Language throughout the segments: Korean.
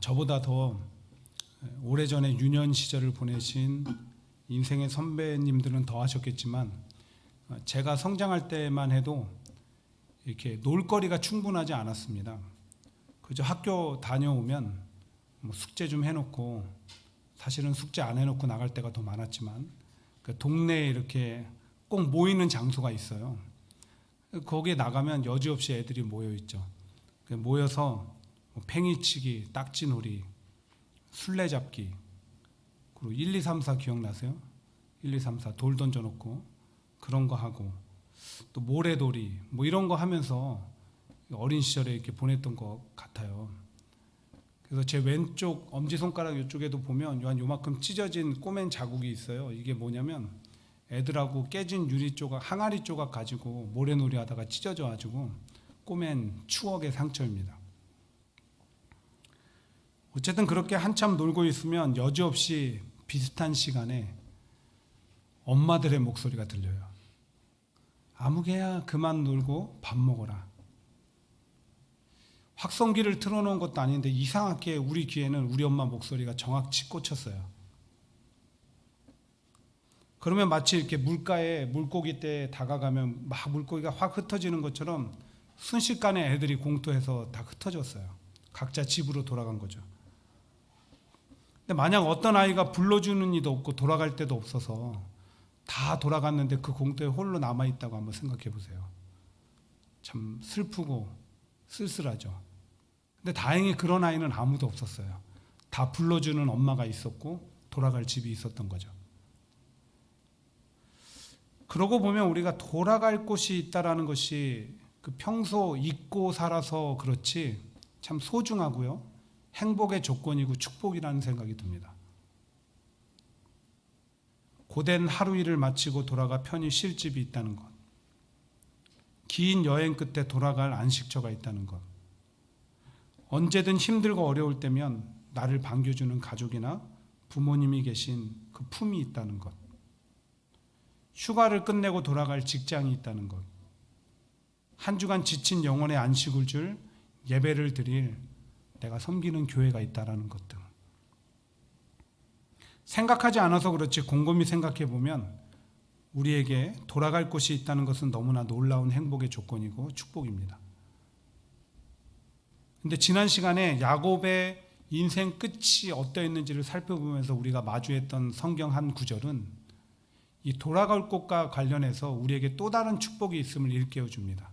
저보다 더 오래전에 유년 시절을 보내신 인생의 선배님들은 더 하셨겠지만 제가 성장할 때만 해도 이렇게 놀거리가 충분하지 않았습니다. 그저 학교 다녀오면 뭐 숙제 좀 해놓고, 사실은 숙제 안 해놓고 나갈 때가 더 많았지만 그 동네에 이렇게 꼭 모이는 장소가 있어요. 거기에 나가면 여지없이 애들이 모여 있죠. 모여서 팽이치기, 딱지놀이, 술래잡기, 그리고 1, 2, 3, 4 기억나세요? 1, 2, 3, 4 돌 던져놓고 그런 거 하고, 또 모래놀이 뭐 이런 거 하면서 어린 시절에 이렇게 보냈던 것 같아요. 그래서 제 왼쪽 엄지손가락 이쪽에도 보면 요만큼 찢어진 꼬맨 자국이 있어요. 이게 뭐냐면 애들하고 깨진 유리 조각, 항아리 조각 가지고 모래놀이 하다가 찢어져 가지고 꼬맨 추억의 상처입니다. 어쨌든 그렇게 한참 놀고 있으면 여지없이 비슷한 시간에 엄마들의 목소리가 들려요. 아무개야 그만 놀고 밥 먹어라. 확성기를 틀어놓은 것도 아닌데 이상하게 우리 귀에는 우리 엄마 목소리가 정확히 꽂혔어요. 그러면 마치 이렇게 물가에 물고기 떼에 다가가면 막 물고기가 확 흩어지는 것처럼 순식간에 애들이 공터에서 다 흩어졌어요. 각자 집으로 돌아간 거죠. 근데 만약 어떤 아이가 불러주는 이도 없고 돌아갈 데도 없어서 다 돌아갔는데 그 공터에 홀로 남아있다고 한번 생각해 보세요. 참 슬프고 쓸쓸하죠. 근데 다행히 그런 아이는 아무도 없었어요. 다 불러주는 엄마가 있었고 돌아갈 집이 있었던 거죠. 그러고 보면 우리가 돌아갈 곳이 있다라는 것이 그 평소 잊고 살아서 그렇지 참 소중하고요, 행복의 조건이고 축복이라는 생각이 듭니다. 고된 하루 일을 마치고 돌아가 편히 쉴 집이 있다는 것, 긴 여행 끝에 돌아갈 안식처가 있다는 것, 언제든 힘들고 어려울 때면 나를 반겨주는 가족이나 부모님이 계신 그 품이 있다는 것, 휴가를 끝내고 돌아갈 직장이 있다는 것, 한 주간 지친 영혼의 안식을 줄 예배를 드릴 내가 섬기는 교회가 있다는 것 등, 생각하지 않아서 그렇지 곰곰이 생각해 보면 우리에게 돌아갈 곳이 있다는 것은 너무나 놀라운 행복의 조건이고 축복입니다. 근데 지난 시간에 야곱의 인생 끝이 어떠했는지를 살펴보면서 우리가 마주했던 성경 한 구절은 이 돌아갈 곳과 관련해서 우리에게 또 다른 축복이 있음을 일깨워 줍니다.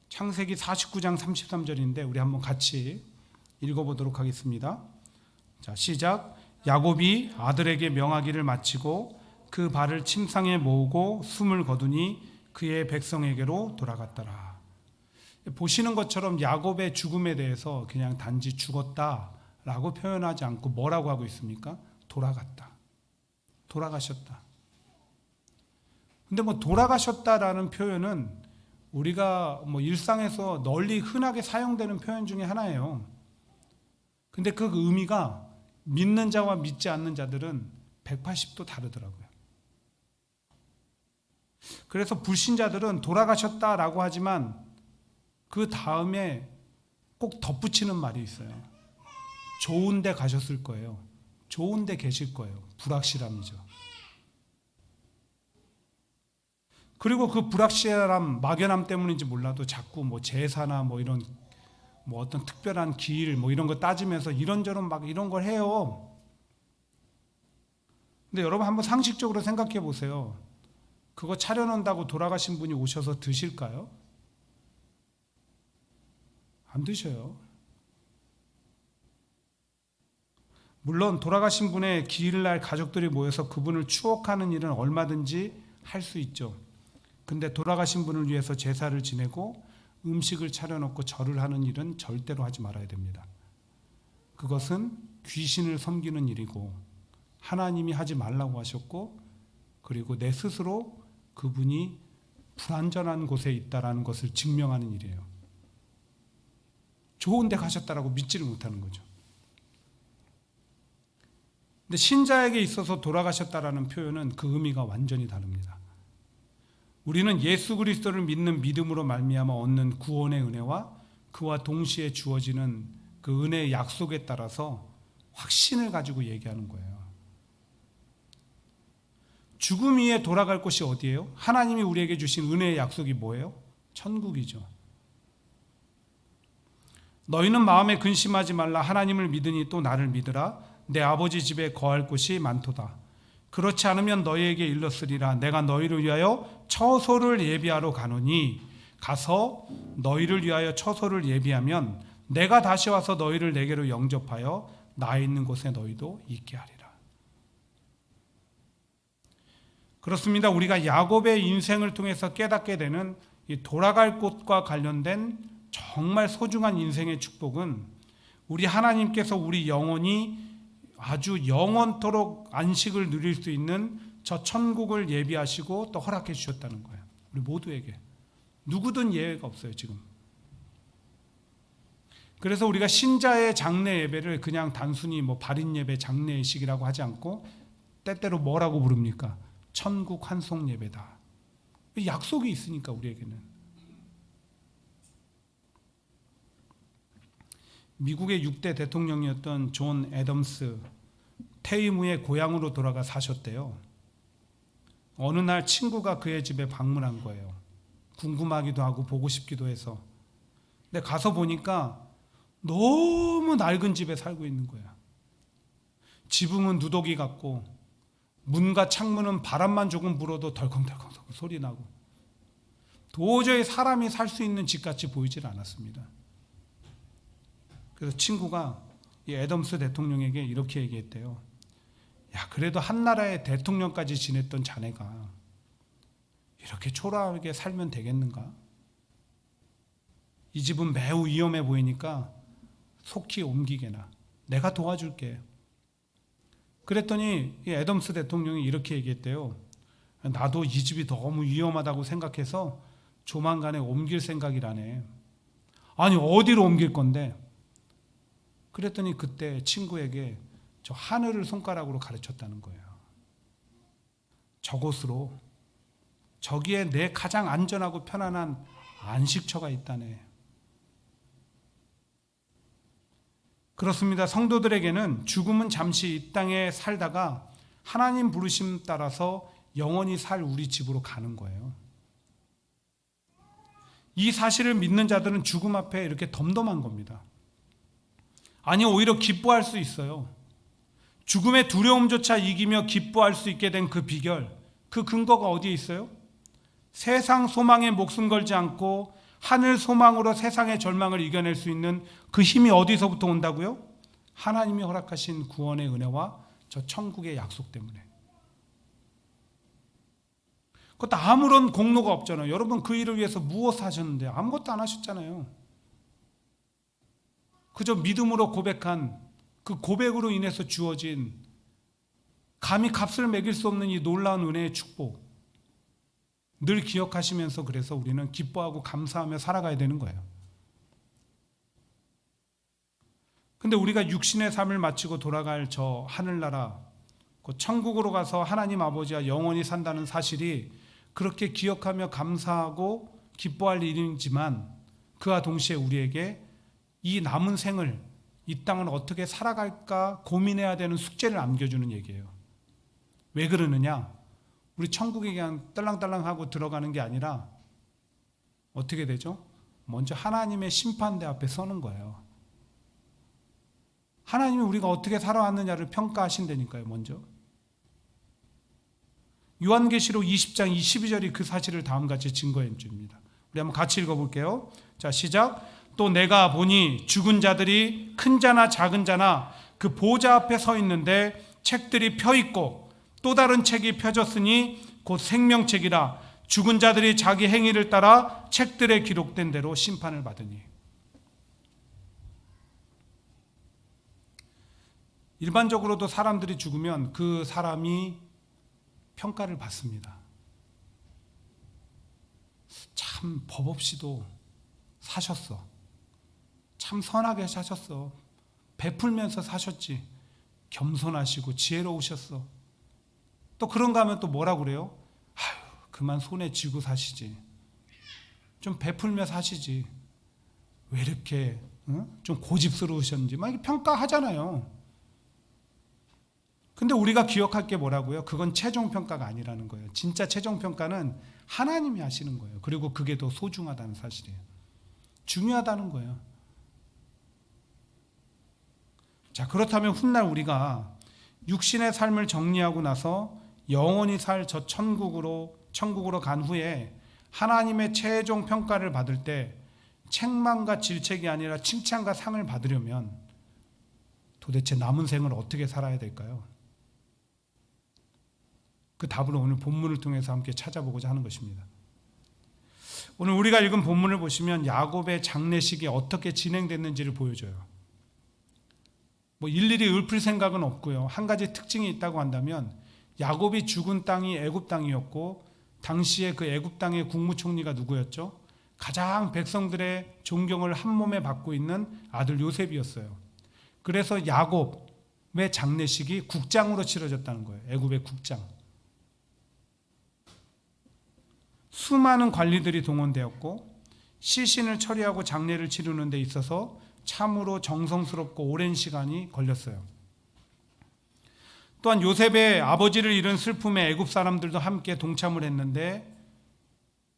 창세기 49장 33절인데 우리 한번 같이 읽어보도록 하겠습니다. 자, 시작. 야곱이 아들에게 명하기를 마치고 그 발을 침상에 모으고 숨을 거두니 그의 백성에게로 돌아갔더라. 보시는 것처럼 야곱의 죽음에 대해서 그냥 단지 죽었다라고 표현하지 않고 뭐라고 하고 있습니까? 돌아갔다. 돌아가셨다. 근데 뭐 돌아가셨다라는 표현은 우리가 뭐 일상에서 널리 흔하게 사용되는 표현 중에 하나예요. 근데 그 의미가 믿는 자와 믿지 않는 자들은 180도 다르더라고요. 그래서 불신자들은 돌아가셨다라고 하지만 그 다음에 꼭 덧붙이는 말이 있어요. 좋은 데 가셨을 거예요. 좋은 데 계실 거예요. 불확실함이죠. 그리고 그 불확실함, 막연함 때문인지 몰라도 자꾸 뭐 제사나 뭐 이런 뭐 어떤 특별한 기일 뭐 이런 거 따지면서 이런저런 막 이런 걸 해요. 근데 여러분 한번 상식적으로 생각해 보세요. 그거 차려놓는다고 돌아가신 분이 오셔서 드실까요? 안 드셔요. 물론 돌아가신 분의 기일날 가족들이 모여서 그분을 추억하는 일은 얼마든지 할 수 있죠. 근데 돌아가신 분을 위해서 제사를 지내고 음식을 차려놓고 절을 하는 일은 절대로 하지 말아야 됩니다. 그것은 귀신을 섬기는 일이고 하나님이 하지 말라고 하셨고, 그리고 내 스스로 그분이 불안전한 곳에 있다라는 것을 증명하는 일이에요. 좋은 데 가셨다라고 믿지를 못하는 거죠. 근데 신자에게 있어서 돌아가셨다라는 표현은 그 의미가 완전히 다릅니다. 우리는 예수 그리스도를 믿는 믿음으로 말미암아 얻는 구원의 은혜와 그와 동시에 주어지는 그 은혜의 약속에 따라서 확신을 가지고 얘기하는 거예요. 죽음 위에 돌아갈 곳이 어디예요? 하나님이 우리에게 주신 은혜의 약속이 뭐예요? 천국이죠. 너희는 마음에 근심하지 말라. 하나님을 믿으니 또 나를 믿으라. 내 아버지 집에 거할 곳이 많도다. 그렇지 않으면 너희에게 일렀으리라. 내가 너희를 위하여 처소를 예비하러 가노니 가서 너희를 위하여 처소를 예비하면 내가 다시 와서 너희를 내게로 영접하여 나 있는 곳에 너희도 있게 하리라. 그렇습니다. 우리가 야곱의 인생을 통해서 깨닫게 되는 이 돌아갈 곳과 관련된 정말 소중한 인생의 축복은 우리 하나님께서 우리 영혼이 아주 영원토록 안식을 누릴 수 있는 저 천국을 예비하시고 또 허락해 주셨다는 거예요. 우리 모두에게. 누구든 예외가 없어요, 지금. 그래서 우리가 신자의 장례 예배를 그냥 단순히 발인 예배, 장례식이라고 하지 않고 때때로 뭐라고 부릅니까? 천국 환송 예배다. 약속이 있으니까 우리에게는. 미국의 6대 대통령이었던 존 애덤스 퇴임 후에 고향으로 돌아가 사셨대요. 어느 날 친구가 그의 집에 방문한 거예요. 궁금하기도 하고 보고 싶기도 해서. 근데 가서 보니까 너무 낡은 집에 살고 있는 거야. 지붕은 누더기 같고 문과 창문은 바람만 조금 불어도 덜컹덜컹 소리 나고 도저히 사람이 살 수 있는 집같이 보이질 않았습니다. 그래서 친구가 이 애덤스 대통령에게 이렇게 얘기했대요. 야, 그래도 한 나라의 대통령까지 지냈던 자네가 이렇게 초라하게 살면 되겠는가? 이 집은 매우 위험해 보이니까 속히 옮기게나. 내가 도와줄게. 그랬더니 이 애덤스 대통령이 이렇게 얘기했대요. 나도 이 집이 너무 위험하다고 생각해서 조만간에 옮길 생각이라네. 아니, 어디로 옮길 건데? 그랬더니 그때 친구에게 저 하늘을 손가락으로 가르쳤다는 거예요. 저곳으로, 저기에 내 가장 안전하고 편안한 안식처가 있다네. 그렇습니다. 성도들에게는 죽음은 잠시 이 땅에 살다가 하나님 부르심 따라서 영원히 살 우리 집으로 가는 거예요. 이 사실을 믿는 자들은 죽음 앞에 이렇게 덤덤한 겁니다. 아니, 오히려 기뻐할 수 있어요. 죽음의 두려움조차 이기며 기뻐할 수 있게 된 그 비결, 그 근거가 어디에 있어요? 세상 소망에 목숨 걸지 않고 하늘 소망으로 세상의 절망을 이겨낼 수 있는 그 힘이 어디서부터 온다고요? 하나님이 허락하신 구원의 은혜와 저 천국의 약속 때문에. 그것도 아무런 공로가 없잖아요. 여러분 그 일을 위해서 무엇 하셨는데? 아무것도 안 하셨잖아요. 그저 믿음으로 고백한 그 고백으로 인해서 주어진 감히 값을 매길 수 없는 이 놀라운 은혜의 축복, 늘 기억하시면서 그래서 우리는 기뻐하고 감사하며 살아가야 되는 거예요. 근데 우리가 육신의 삶을 마치고 돌아갈 저 하늘나라, 그 천국으로 가서 하나님 아버지와 영원히 산다는 사실이 그렇게 기억하며 감사하고 기뻐할 일이지만 그와 동시에 우리에게 이 남은 생을, 이 땅을 어떻게 살아갈까 고민해야 되는 숙제를 안겨주는 얘기예요. 왜 그러느냐? 우리 천국에 그냥 딸랑딸랑하고 들어가는 게 아니라 어떻게 되죠? 먼저 하나님의 심판대 앞에 서는 거예요. 하나님이 우리가 어떻게 살아왔느냐를 평가하신다니까요. 먼저 요한계시록 20장 22절이 그 사실을 다음같이 증거해 줍니다. 우리 한번 같이 읽어볼게요. 자, 시작. 또 내가 보니 죽은 자들이 큰 자나 작은 자나 그 보좌 앞에 서 있는데 책들이 펴 있고 또 다른 책이 펴졌으니 곧 생명책이라. 죽은 자들이 자기 행위를 따라 책들에 기록된 대로 심판을 받으니. 일반적으로도 사람들이 죽으면 그 사람이 평가를 받습니다. 참 법 없이도 사셨어. 참 선하게 사셨어. 베풀면서 사셨지. 겸손하시고 지혜로우셨어. 또 그런가 하면 또 뭐라고 그래요? 아유, 그만 손에 쥐고 사시지. 좀 베풀며 사시지. 왜 이렇게 좀 고집스러우셨는지 막 이렇게 평가하잖아요. 근데 우리가 기억할 게 뭐라고요? 그건 최종 평가가 아니라는 거예요. 진짜 최종 평가는 하나님이 하시는 거예요. 그리고 그게 더 소중하다는 사실이에요. 중요하다는 거예요. 자, 그렇다면 훗날 우리가 육신의 삶을 정리하고 나서 영원히 살 저 천국으로 간 후에 하나님의 최종 평가를 받을 때 책망과 질책이 아니라 칭찬과 상을 받으려면 도대체 남은 생을 어떻게 살아야 될까요? 그 답을 오늘 본문을 통해서 함께 찾아보고자 하는 것입니다. 오늘 우리가 읽은 본문을 보시면 야곱의 장례식이 어떻게 진행됐는지를 보여줘요. 일일이 읊을 생각은 없고요. 한 가지 특징이 있다고 한다면 야곱이 죽은 땅이 애굽 땅이었고 당시에 그 애굽 땅의 국무총리가 누구였죠? 가장 백성들의 존경을 한 몸에 받고 있는 아들 요셉이었어요. 그래서 야곱의 장례식이 국장으로 치러졌다는 거예요. 애굽의 국장. 수많은 관리들이 동원되었고 시신을 처리하고 장례를 치르는 데 있어서 참으로 정성스럽고 오랜 시간이 걸렸어요. 또한 요셉의 아버지를 잃은 슬픔에 애굽 사람들도 함께 동참을 했는데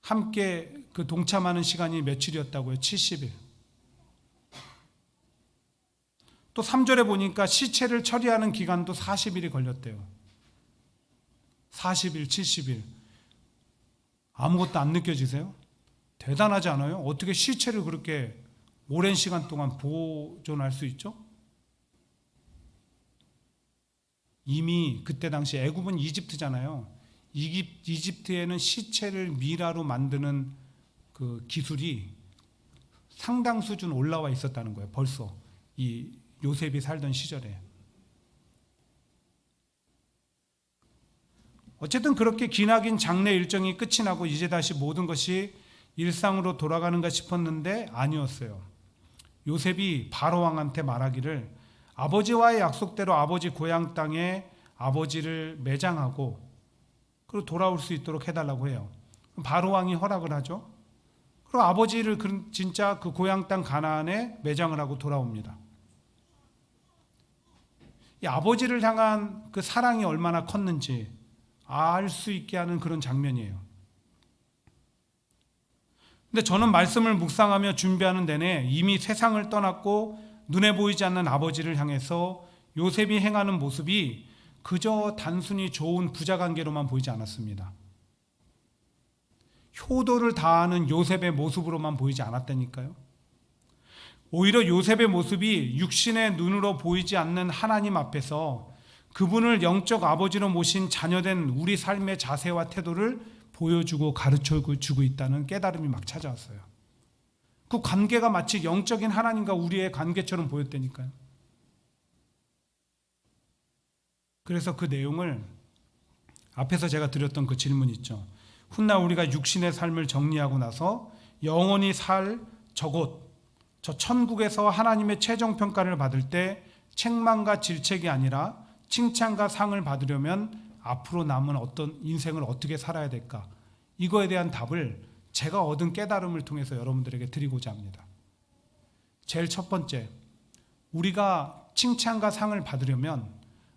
함께 그 동참하는 시간이 며칠이었다고요? 70일. 또 3절에 보니까 시체를 처리하는 기간도 40일이 걸렸대요. 40일, 70일. 아무것도 안 느껴지세요? 대단하지 않아요? 어떻게 시체를 그렇게 오랜 시간 동안 보존할 수 있죠? 이미 그때 당시 애굽은 이집트잖아요. 이집트에는 시체를 미라로 만드는 그 기술이 상당 수준 올라와 있었다는 거예요. 벌써 이 요셉이 살던 시절에. 어쨌든 그렇게 기나긴 장례 일정이 끝이 나고 이제 다시 모든 것이 일상으로 돌아가는가 싶었는데 아니었어요. 요셉이 바로 왕한테 말하기를 아버지와의 약속대로 아버지 고향 땅에 아버지를 매장하고 그리고 돌아올 수 있도록 해달라고 해요. 바로 왕이 허락을 하죠. 그리고 아버지를 진짜 그 고향 땅 가나안에 매장을 하고 돌아옵니다. 이 아버지를 향한 그 사랑이 얼마나 컸는지 알 수 있게 하는 그런 장면이에요. 근데 저는 말씀을 묵상하며 준비하는 내내 이미 세상을 떠났고 눈에 보이지 않는 아버지를 향해서 요셉이 행하는 모습이 그저 단순히 좋은 부자관계로만 보이지 않았습니다. 효도를 다하는 요셉의 모습으로만 보이지 않았다니까요. 오히려 요셉의 모습이 육신의 눈으로 보이지 않는 하나님 앞에서 그분을 영적 아버지로 모신 자녀된 우리 삶의 자세와 태도를 보여주고 가르쳐주고 있다는 깨달음이 막 찾아왔어요. 그 관계가 마치 영적인 하나님과 우리의 관계처럼 보였다니까요. 그래서 그 내용을 앞에서 제가 드렸던 그 질문 있죠. 훗날 우리가 육신의 삶을 정리하고 나서 영원히 살 저곳, 저 천국에서 하나님의 최종 평가를 받을 때 책망과 질책이 아니라 칭찬과 상을 받으려면 앞으로 남은 어떤 인생을 어떻게 살아야 될까? 이거에 대한 답을 제가 얻은 깨달음을 통해서 여러분들에게 드리고자 합니다. 제일 첫 번째, 우리가 칭찬과 상을 받으려면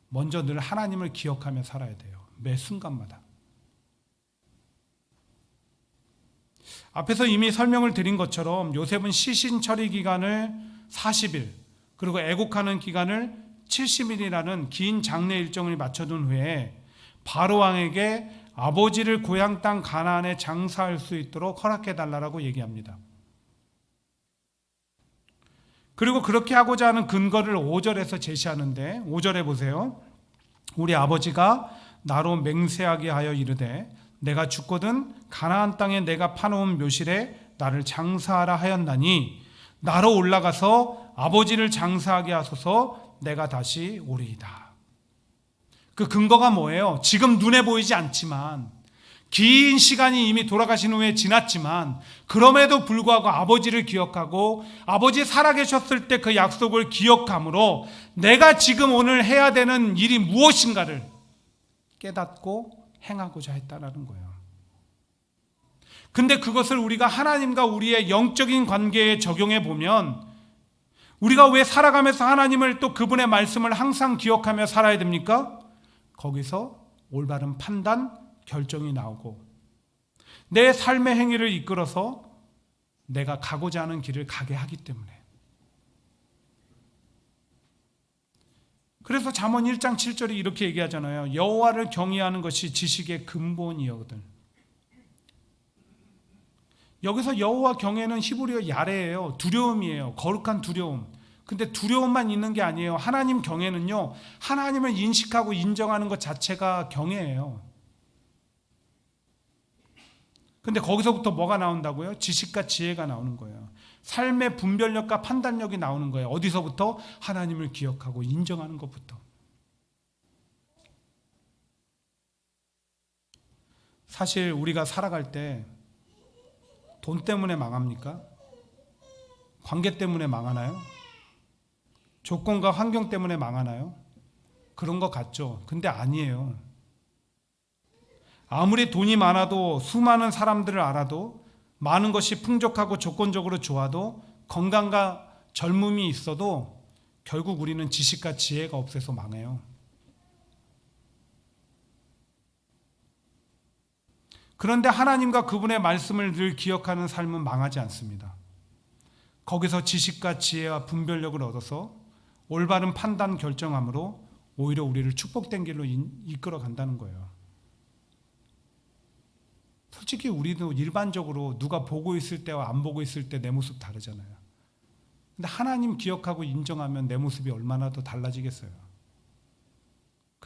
먼저 늘 하나님을 기억하며 살아야 돼요. 매 순간마다. 앞에서 이미 설명을 드린 것처럼 요셉은 시신 처리 기간을 40일, 그리고 애곡하는 기간을 70일이라는 긴 장례 일정을 맞춰둔 후에 바로 왕에게 아버지를 고향 땅 가나안에 장사할 수 있도록 허락해달라고 얘기합니다. 그리고 그렇게 하고자 하는 근거를 5절에서 제시하는데 5절에 보세요. 우리 아버지가 나로 맹세하게 하여 이르되 내가 죽거든 가나안 땅에 내가 파놓은 묘실에 나를 장사하라 하였나니 나로 올라가서 아버지를 장사하게 하소서 내가 다시 오리이다. 그 근거가 뭐예요? 지금 눈에 보이지 않지만 긴 시간이 이미 돌아가신 후에 지났지만 그럼에도 불구하고 아버지를 기억하고 아버지 살아계셨을 때 그 약속을 기억함으로 내가 지금 오늘 해야 되는 일이 무엇인가를 깨닫고 행하고자 했다라는 거예요. 근데 그것을 우리가 하나님과 우리의 영적인 관계에 적용해 보면 우리가 왜 살아가면서 하나님을 또 그분의 말씀을 항상 기억하며 살아야 됩니까? 거기서 올바른 판단, 결정이 나오고 내 삶의 행위를 이끌어서 내가 가고자 하는 길을 가게 하기 때문에. 그래서 잠언 1장 7절이 이렇게 얘기하잖아요. 여호와를 경외하는 것이 지식의 근본이거든. 여기서 여호와 경외는 히브리어 야레예요. 두려움이에요. 거룩한 두려움. 근데 두려움만 있는 게 아니에요. 하나님 경외는요, 하나님을 인식하고 인정하는 것 자체가 경외예요. 근데 거기서부터 뭐가 나온다고요? 지식과 지혜가 나오는 거예요. 삶의 분별력과 판단력이 나오는 거예요. 어디서부터? 하나님을 기억하고 인정하는 것부터. 사실 우리가 살아갈 때 돈 때문에 망합니까? 관계 때문에 망하나요? 조건과 환경 때문에 망하나요? 그런 것 같죠. 근데 아니에요. 아무리 돈이 많아도, 수많은 사람들을 알아도, 많은 것이 풍족하고 조건적으로 좋아도, 건강과 젊음이 있어도 결국 우리는 지식과 지혜가 없어서 망해요. 그런데 하나님과 그분의 말씀을 늘 기억하는 삶은 망하지 않습니다. 거기서 지식과 지혜와 분별력을 얻어서 올바른 판단 결정함으로 오히려 우리를 축복된 길로 이끌어 간다는 거예요. 솔직히 우리도 일반적으로 누가 보고 있을 때와 안 보고 있을 때 내 모습 다르잖아요. 근데 하나님 기억하고 인정하면 내 모습이 얼마나 더 달라지겠어요.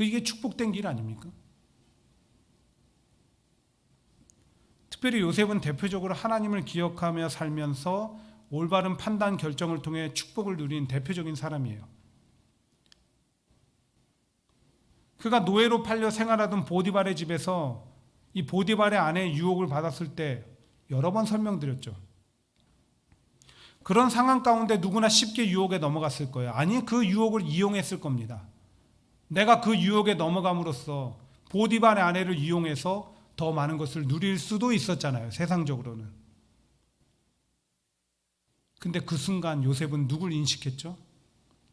이게 축복된 길 아닙니까? 특별히 요셉은 대표적으로 하나님을 기억하며 살면서 올바른 판단 결정을 통해 축복을 누린 대표적인 사람이에요. 그가 노예로 팔려 생활하던 보디발의 집에서 이 보디발의 아내의 유혹을 받았을 때 여러 번 설명드렸죠. 그런 상황 가운데 누구나 쉽게 유혹에 넘어갔을 거예요. 아니, 그 유혹을 이용했을 겁니다. 내가 그 유혹에 넘어감으로써 보디발의 아내를 이용해서 더 많은 것을 누릴 수도 있었잖아요. 세상적으로는. 근데 그 순간 요셉은 누굴 인식했죠?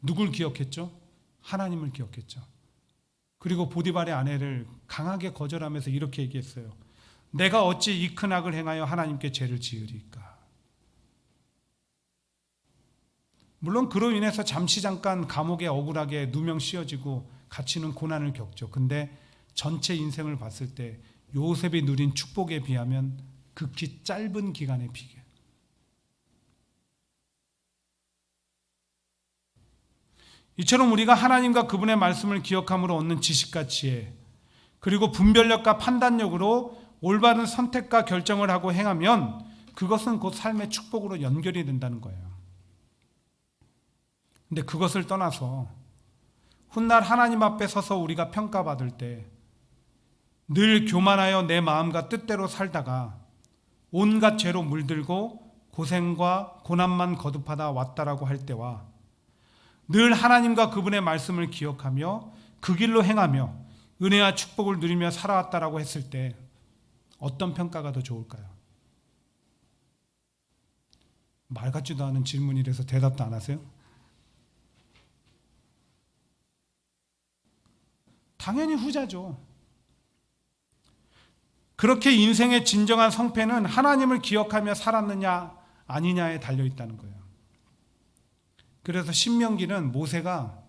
누굴 기억했죠? 하나님을 기억했죠. 그리고 보디발의 아내를 강하게 거절하면서 이렇게 얘기했어요. 내가 어찌 이 큰 악을 행하여 하나님께 죄를 지으리까? 물론 그로 인해서 잠깐 감옥에 억울하게 누명 씌워지고 갇히는 고난을 겪죠. 근데 전체 인생을 봤을 때 요셉이 누린 축복에 비하면 극히 짧은 기간의 비교. 이처럼 우리가 하나님과 그분의 말씀을 기억함으로 얻는 지식과 지혜, 그리고 분별력과 판단력으로 올바른 선택과 결정을 하고 행하면 그것은 곧 삶의 축복으로 연결이 된다는 거예요. 근데 그것을 떠나서 훗날 하나님 앞에 서서 우리가 평가받을 때 늘 교만하여 내 마음과 뜻대로 살다가 온갖 죄로 물들고 고생과 고난만 거듭하다 왔다라고 할 때와 늘 하나님과 그분의 말씀을 기억하며 그 길로 행하며 은혜와 축복을 누리며 살아왔다라고 했을 때 어떤 평가가 더 좋을까요? 말 같지도 않은 질문이라서 대답도 안 하세요? 당연히 후자죠. 그렇게 인생의 진정한 성패는 하나님을 기억하며 살았느냐 아니냐에 달려있다는 거예요. 그래서 신명기는 모세가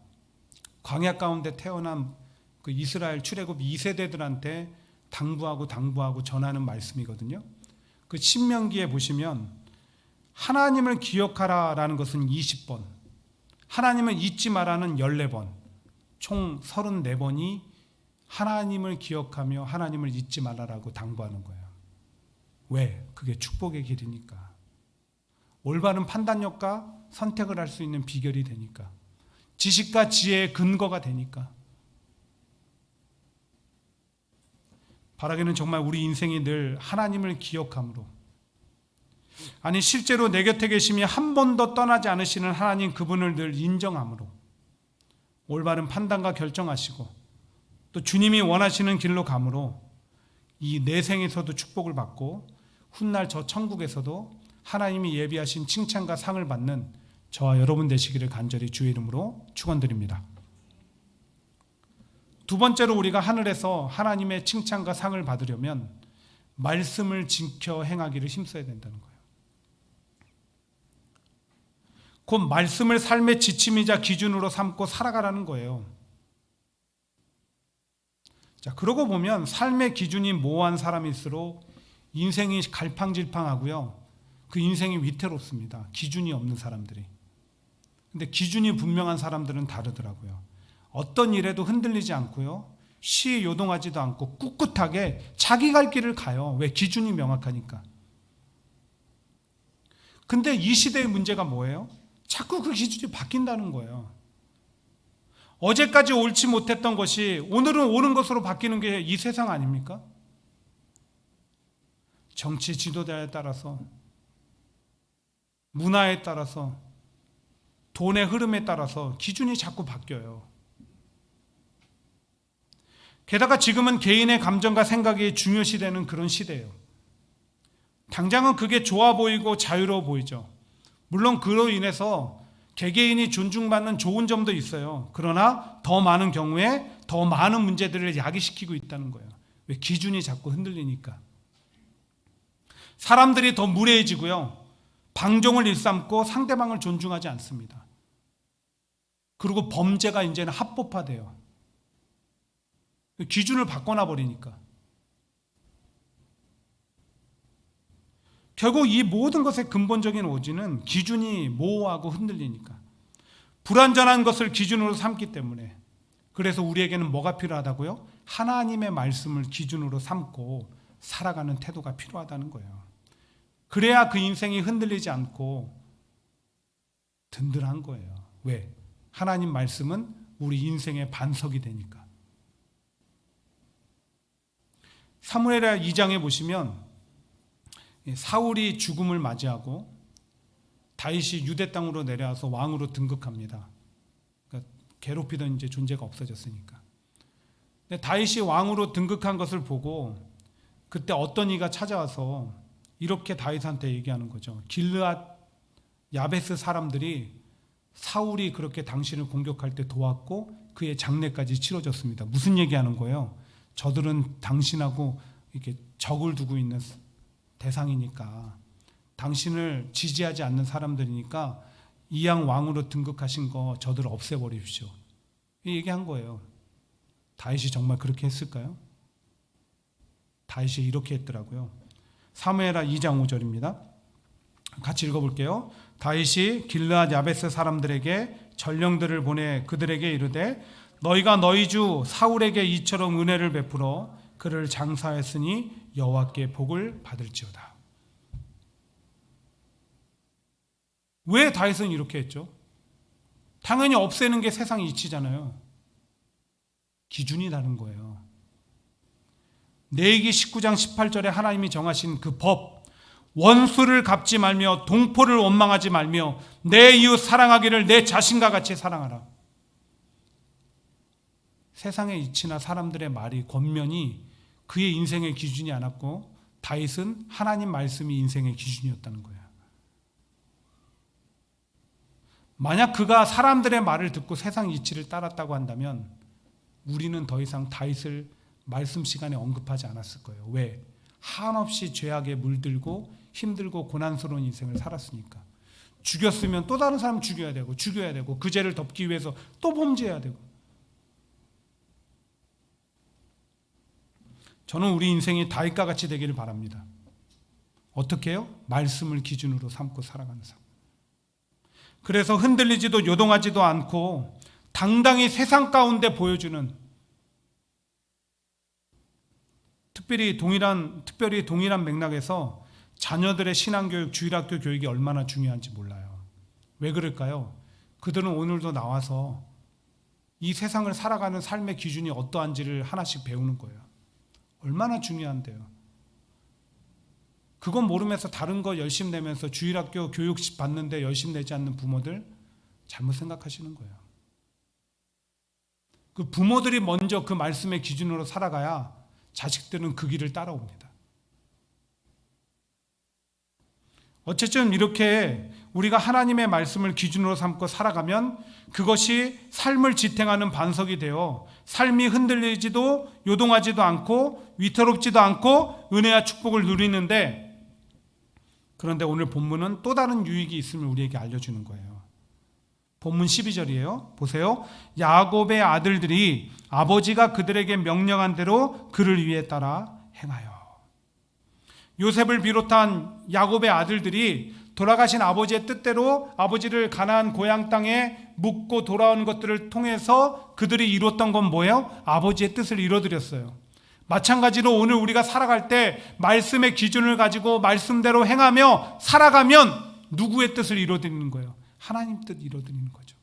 광야 가운데 태어난 그 이스라엘 출애굽 2세대들한테 당부하고 전하는 말씀이거든요. 그 신명기에 보시면 하나님을 기억하라라는 것은 20번, 하나님을 잊지 마라는 14번, 총 34번이 하나님을 기억하며 하나님을 잊지 말라라고 당부하는 거예요. 왜? 그게 축복의 길이니까. 올바른 판단력과 선택을 할 수 있는 비결이 되니까. 지식과 지혜의 근거가 되니까. 바라기는 정말 우리 인생이 늘 하나님을 기억함으로, 아니 실제로 내 곁에 계심이 한 번도 떠나지 않으시는 하나님 그분을 늘 인정함으로 올바른 판단과 결정하시고 또 주님이 원하시는 길로 감으로 이 내 생에서도 축복을 받고 훗날 저 천국에서도 하나님이 예비하신 칭찬과 상을 받는 저와 여러분 되시기를 간절히 주의 이름으로 축원드립니다. 두 번째로 우리가 하늘에서 하나님의 칭찬과 상을 받으려면 말씀을 지켜 행하기를 힘써야 된다는 거예요. 곧 말씀을 삶의 지침이자 기준으로 삼고 살아가라는 거예요. 자, 그러고 보면 삶의 기준이 모호한 사람일수록 인생이 갈팡질팡하고요. 그 인생이 위태롭습니다. 기준이 없는 사람들이. 근데 기준이 분명한 사람들은 다르더라고요. 어떤 일에도 흔들리지 않고요. 시에 요동하지도 않고 꿋꿋하게 자기 갈 길을 가요. 왜? 기준이 명확하니까. 근데 이 시대의 문제가 뭐예요? 자꾸 그 기준이 바뀐다는 거예요. 어제까지 옳지 못했던 것이 오늘은 옳은 것으로 바뀌는 게 이 세상 아닙니까? 정치 지도자에 따라서, 문화에 따라서, 돈의 흐름에 따라서 기준이 자꾸 바뀌어요. 게다가 지금은 개인의 감정과 생각이 중요시되는 그런 시대예요. 당장은 그게 좋아 보이고 자유로워 보이죠. 물론 그로 인해서 개개인이 존중받는 좋은 점도 있어요. 그러나 더 많은 경우에 더 많은 문제들을 야기시키고 있다는 거예요. 왜? 기준이 자꾸 흔들리니까. 사람들이 더 무례해지고요. 방종을 일삼고 상대방을 존중하지 않습니다. 그리고 범죄가 이제는 합법화돼요. 기준을 바꿔놔 버리니까. 결국 이 모든 것의 근본적인 오지는 기준이 모호하고 흔들리니까. 불완전한 것을 기준으로 삼기 때문에. 그래서 우리에게는 뭐가 필요하다고요? 하나님의 말씀을 기준으로 삼고 살아가는 태도가 필요하다는 거예요. 그래야 그 인생이 흔들리지 않고 든든한 거예요. 왜? 하나님 말씀은 우리 인생의 반석이 되니까. 사무엘하 2장에 보시면 사울이 죽음을 맞이하고 다윗이 유대 땅으로 내려와서 왕으로 등극합니다. 그러니까 괴롭히던 이제 존재가 없어졌으니까. 근데 다윗이 왕으로 등극한 것을 보고 그때 어떤 이가 찾아와서 이렇게 다윗한테 얘기하는 거죠. 길르앗 야베스 사람들이 사울이 그렇게 당신을 공격할 때 도왔고 그의 장례까지 치러졌습니다. 무슨 얘기하는 거예요? 저들은 당신하고 이렇게 적을 두고 있는 대상이니까, 당신을 지지하지 않는 사람들이니까 이양 왕으로 등극하신 거 저들을 없애버리십시오. 이 얘기한 거예요. 다윗이 정말 그렇게 했을까요? 다윗이 이렇게 했더라고요. 사무엘하 2장 5절입니다. 같이 읽어볼게요. 다윗이 길르앗 야베스 사람들에게 전령들을 보내 그들에게 이르되 너희가 너희 주 사울에게 이처럼 은혜를 베풀어 그를 장사했으니 여호와께 복을 받을지어다. 왜 다윗은 이렇게 했죠? 당연히 없애는 게 세상 이치잖아요. 기준이 다른 거예요. 레위기 19장 18절에 하나님이 정하신 그 법, 원수를 갚지 말며 동포를 원망하지 말며 내 이웃 사랑하기를 내 자신과 같이 사랑하라. 세상의 이치나 사람들의 말이, 권면이 그의 인생의 기준이 않았고 다윗은 하나님 말씀이 인생의 기준이었다는 거예요. 만약 그가 사람들의 말을 듣고 세상 이치를 따랐다고 한다면 우리는 더 이상 다윗을 말씀 시간에 언급하지 않았을 거예요. 왜? 한없이 죄악에 물들고 힘들고 고난스러운 인생을 살았으니까. 죽였으면 또 다른 사람 죽여야 되고 그 죄를 덮기 위해서 또 범죄해야 되고. 저는 우리 인생이 다윗과 같이 되기를 바랍니다. 어떻게 해요? 말씀을 기준으로 삼고 살아가는 삶. 그래서 흔들리지도 요동하지도 않고 당당히 세상 가운데 보여주는, 특별히 동일한 맥락에서 자녀들의 신앙교육, 주일학교 교육이 얼마나 중요한지 몰라요. 왜 그럴까요? 그들은 오늘도 나와서 이 세상을 살아가는 삶의 기준이 어떠한지를 하나씩 배우는 거예요. 얼마나 중요한데요. 그건 모르면서 다른 거 열심 내면서 주일학교 교육 받는데 열심 내지 않는 부모들 잘못 생각하시는 거예요. 그 부모들이 먼저 그 말씀의 기준으로 살아가야 자식들은 그 길을 따라옵니다. 어쨌든 이렇게 우리가 하나님의 말씀을 기준으로 삼고 살아가면 그것이 삶을 지탱하는 반석이 되어 삶이 흔들리지도 요동하지도 않고 위태롭지도 않고 은혜와 축복을 누리는데, 그런데 오늘 본문은 또 다른 유익이 있음을 우리에게 알려주는 거예요. 본문 12절이에요. 보세요. 야곱의 아들들이 아버지가 그들에게 명령한 대로 그를 위해 따라 행하여. 요셉을 비롯한 야곱의 아들들이 돌아가신 아버지의 뜻대로 아버지를 가나안 고향 땅에 묻고 돌아온 것들을 통해서 그들이 이뤘던 건 뭐예요? 아버지의 뜻을 이뤄드렸어요. 마찬가지로 오늘 우리가 살아갈 때 말씀의 기준을 가지고 말씀대로 행하며 살아가면 누구의 뜻을 이뤄드리는 거예요? 하나님 뜻 이뤄드리는 거죠.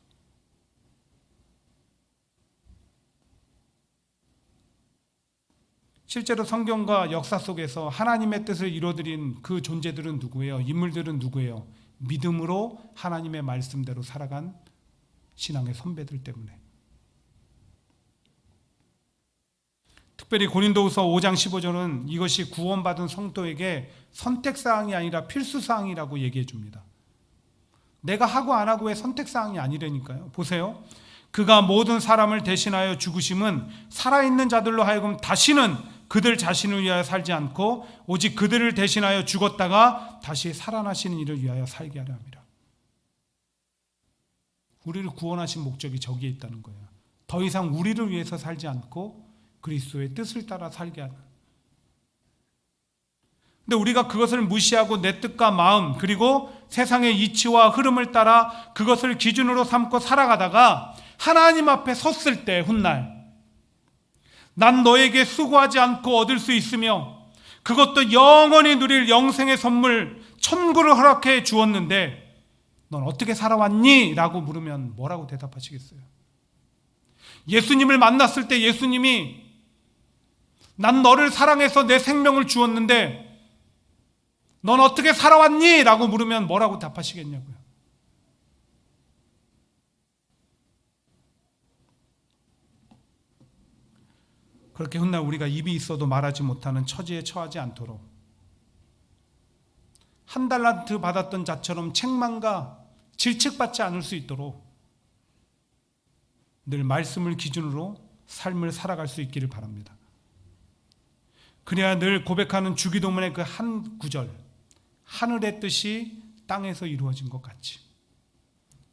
실제로 성경과 역사 속에서 하나님의 뜻을 이뤄드린 그 존재들은 누구예요? 인물들은 누구예요? 믿음으로 하나님의 말씀대로 살아간 신앙의 선배들 때문에. 특별히 고린도후서 5장 15절은 이것이 구원받은 성도에게 선택사항이 아니라 필수사항이라고 얘기해 줍니다. 내가 하고 안 하고의 선택사항이 아니라니까요. 보세요. 그가 모든 사람을 대신하여 죽으심은 살아있는 자들로 하여금 다시는 그들 자신을 위하여 살지 않고 오직 그들을 대신하여 죽었다가 다시 살아나시는 이를 위하여 살게 하려 함이라. 우리를 구원하신 목적이 저기에 있다는 거예요. 더 이상 우리를 위해서 살지 않고 그리스도의 뜻을 따라 살게 하는. 근데 우리가 그것을 무시하고 내 뜻과 마음 그리고 세상의 이치와 흐름을 따라 그것을 기준으로 삼고 살아가다가 하나님 앞에 섰을 때 훗날 난 너에게 수고하지 않고 얻을 수 있으며 그것도 영원히 누릴 영생의 선물 천국을 허락해 주었는데 넌 어떻게 살아왔니? 라고 물으면 뭐라고 대답하시겠어요? 예수님을 만났을 때 예수님이 난 너를 사랑해서 내 생명을 주었는데 넌 어떻게 살아왔니? 라고 물으면 뭐라고 답하시겠냐고요. 그렇게 훗날 우리가 입이 있어도 말하지 못하는 처지에 처하지 않도록 한 달란트 받았던 자처럼 책망과 질책받지 않을 수 있도록 늘 말씀을 기준으로 삶을 살아갈 수 있기를 바랍니다. 그래야 늘 고백하는 주기도문의 그 한 구절, 하늘의 뜻이 땅에서 이루어진 것 같이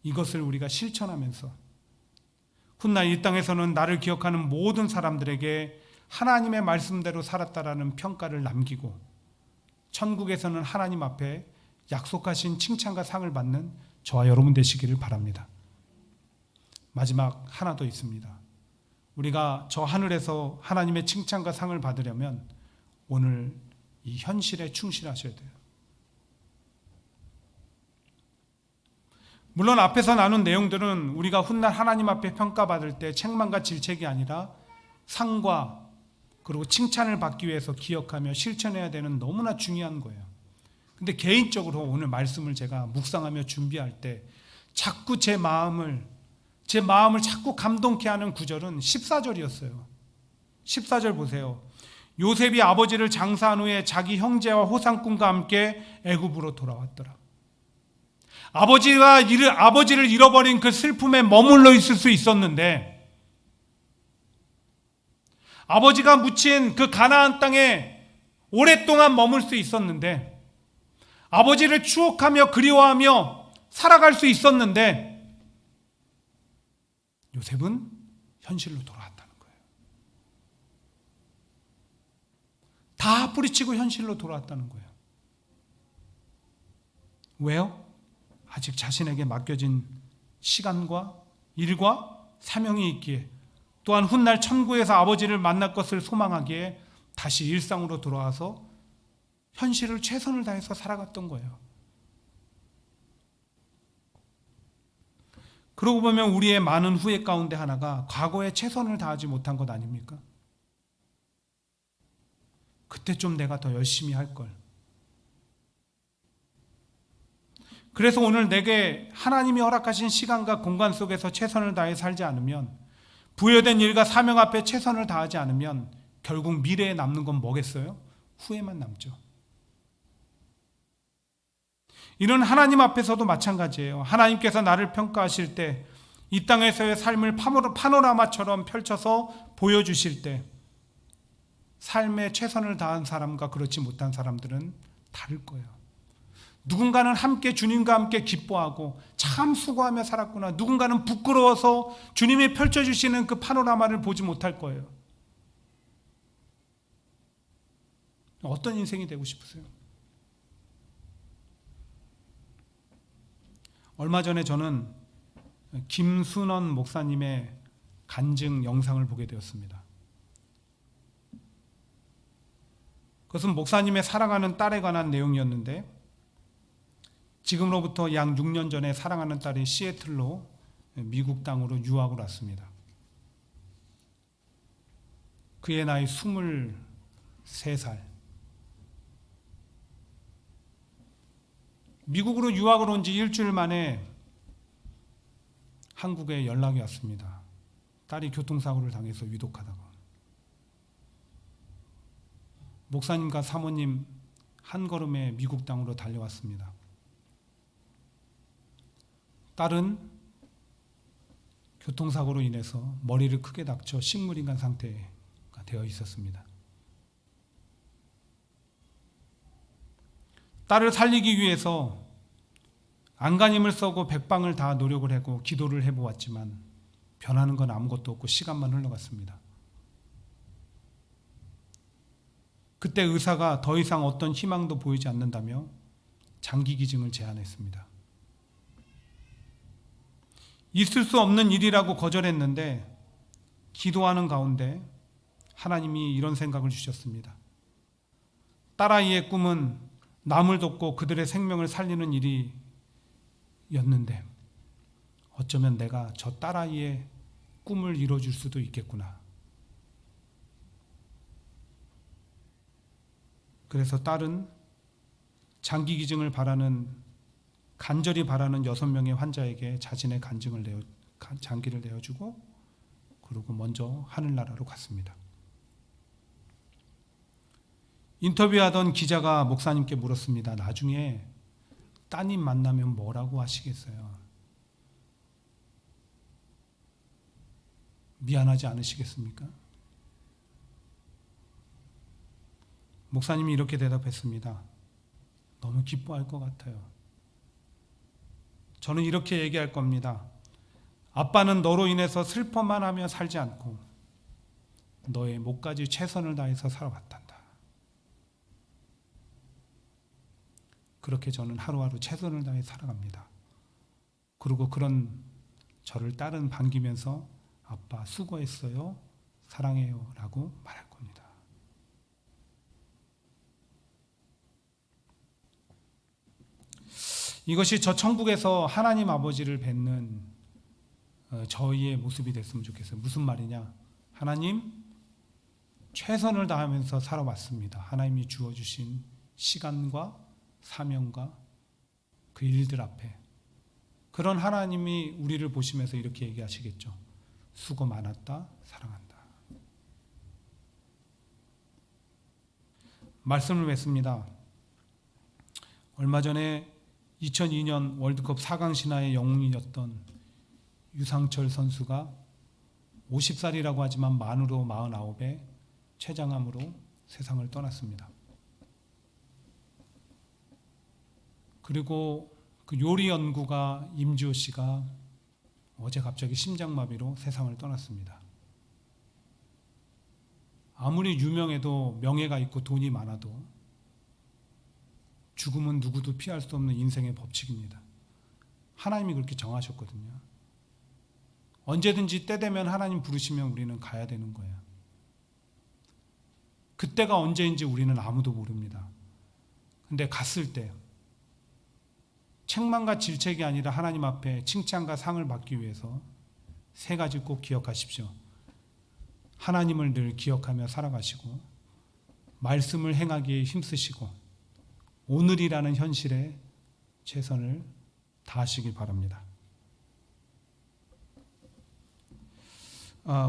이것을 우리가 실천하면서 훗날 이 땅에서는 나를 기억하는 모든 사람들에게 하나님의 말씀대로 살았다라는 평가를 남기고 천국에서는 하나님 앞에 약속하신 칭찬과 상을 받는 저와 여러분 되시기를 바랍니다. 마지막 하나 더 있습니다. 우리가 저 하늘에서 하나님의 칭찬과 상을 받으려면 오늘 이 현실에 충실하셔야 돼요. 물론 앞에서 나눈 내용들은 우리가 훗날 하나님 앞에 평가받을 때 책망과 질책이 아니라 상과 그리고 칭찬을 받기 위해서 기억하며 실천해야 되는 너무나 중요한 거예요. 근데 개인적으로 오늘 말씀을 제가 묵상하며 준비할 때 자꾸 제 마음을 자꾸 감동케 하는 구절은 14절이었어요. 14절 보세요. 요셉이 아버지를 장사한 후에 자기 형제와 호상꾼과 함께 애굽으로 돌아왔더라. 아버지를 잃어버린 그 슬픔에 머물러 있을 수 있었는데 아버지가 묻힌 그 가나안 땅에 오랫동안 머물 수 있었는데 아버지를 추억하며 그리워하며 살아갈 수 있었는데 요셉은 현실로 돌아왔다는 거예요. 다 뿌리치고 현실로 돌아왔다는 거예요. 왜요? 아직 자신에게 맡겨진 시간과 일과 사명이 있기에 또한 훗날 천국에서 아버지를 만날 것을 소망하기에 다시 일상으로 돌아와서 현실을 최선을 다해서 살아갔던 거예요. 그러고 보면 우리의 많은 후회 가운데 하나가 과거에 최선을 다하지 못한 것 아닙니까? 그때 좀 내가 더 열심히 할 걸. 그래서 오늘 내게 하나님이 허락하신 시간과 공간 속에서 최선을 다해 살지 않으면, 부여된 일과 사명 앞에 최선을 다하지 않으면 결국 미래에 남는 건 뭐겠어요? 후회만 남죠. 이런 하나님 앞에서도 마찬가지예요. 하나님께서 나를 평가하실 때, 이 땅에서의 삶을 파노라마처럼 펼쳐서 보여주실 때, 삶에 최선을 다한 사람과 그렇지 못한 사람들은 다를 거예요. 누군가는 함께 주님과 함께 기뻐하고 참 수고하며 살았구나. 누군가는 부끄러워서 주님이 펼쳐주시는 그 파노라마를 보지 못할 거예요. 어떤 인생이 되고 싶으세요? 얼마 전에 저는 김순원 목사님의 간증 영상을 보게 되었습니다. 그것은 목사님의 사랑하는 딸에 관한 내용이었는데, 지금으로부터 약 6년 전에 사랑하는 딸이 시애틀로 미국 땅으로 유학을 왔습니다. 그의 나이 23살. 미국으로 유학을 온 지 일주일 만에 한국에 연락이 왔습니다. 딸이 교통사고를 당해서 위독하다고. 목사님과 사모님 한 걸음에 미국 땅으로 달려왔습니다. 딸은 교통사고로 인해서 머리를 크게 다쳐 식물인간 상태가 되어 있었습니다. 딸을 살리기 위해서 안간힘을 써고 백방을 다 노력을 하고 기도를 해보았지만 변하는 건 아무것도 없고 시간만 흘러갔습니다. 그때 의사가 더 이상 어떤 희망도 보이지 않는다며 장기 기증을 제안했습니다. 있을 수 없는 일이라고 거절했는데 기도하는 가운데 하나님이 이런 생각을 주셨습니다. 딸아이의 꿈은 남을 돕고 그들의 생명을 살리는 일이었는데 어쩌면 내가 저 딸아이의 꿈을 이뤄줄 수도 있겠구나. 그래서 딸은 장기 기증을 간절히 바라는 6명의 환자에게 자신의 장기를 내어주고 그리고 먼저 하늘나라로 갔습니다. 인터뷰하던 기자가 목사님께 물었습니다. 나중에 따님 만나면 뭐라고 하시겠어요? 미안하지 않으시겠습니까? 목사님이 이렇게 대답했습니다. 너무 기뻐할 것 같아요. 저는 이렇게 얘기할 겁니다. 아빠는 너로 인해서 슬퍼만 하며 살지 않고 너의 목까지 최선을 다해서 살아왔단다. 그렇게 저는 하루하루 최선을 다해 살아갑니다. 그리고 그런 저를 딸은 반기면서 아빠 수고했어요. 사랑해요. 라고 말할 겁니다. 이것이 저 천국에서 하나님 아버지를 뵙는 저희의 모습이 됐으면 좋겠어요. 무슨 말이냐? 하나님, 최선을 다하면서 살아왔습니다. 하나님이 주어주신 시간과 사명과 그 일들 앞에 그런 하나님이 우리를 보시면서 이렇게 얘기하시겠죠. 수고 많았다, 사랑한다. 말씀을 맺습니다. 얼마 전에 2002년 월드컵 4강 신화의 영웅이었던 유상철 선수가 50살이라고 하지만 만으로 49에 췌장암으로 세상을 떠났습니다. 그리고 그 요리 연구가 임지호 씨가 어제 갑자기 심장마비로 세상을 떠났습니다. 아무리 유명해도 명예가 있고 돈이 많아도 죽음은 누구도 피할 수 없는 인생의 법칙입니다. 하나님이 그렇게 정하셨거든요. 언제든지 때 되면 하나님 부르시면 우리는 가야 되는 거예요. 그때가 언제인지 우리는 아무도 모릅니다. 근데 갔을 때 책망과 질책이 아니라 하나님 앞에 칭찬과 상을 받기 위해서 3가지 꼭 기억하십시오. 하나님을 늘 기억하며 살아가시고 말씀을 행하기에 힘쓰시고 오늘이라는 현실에 최선을 다하시길 바랍니다.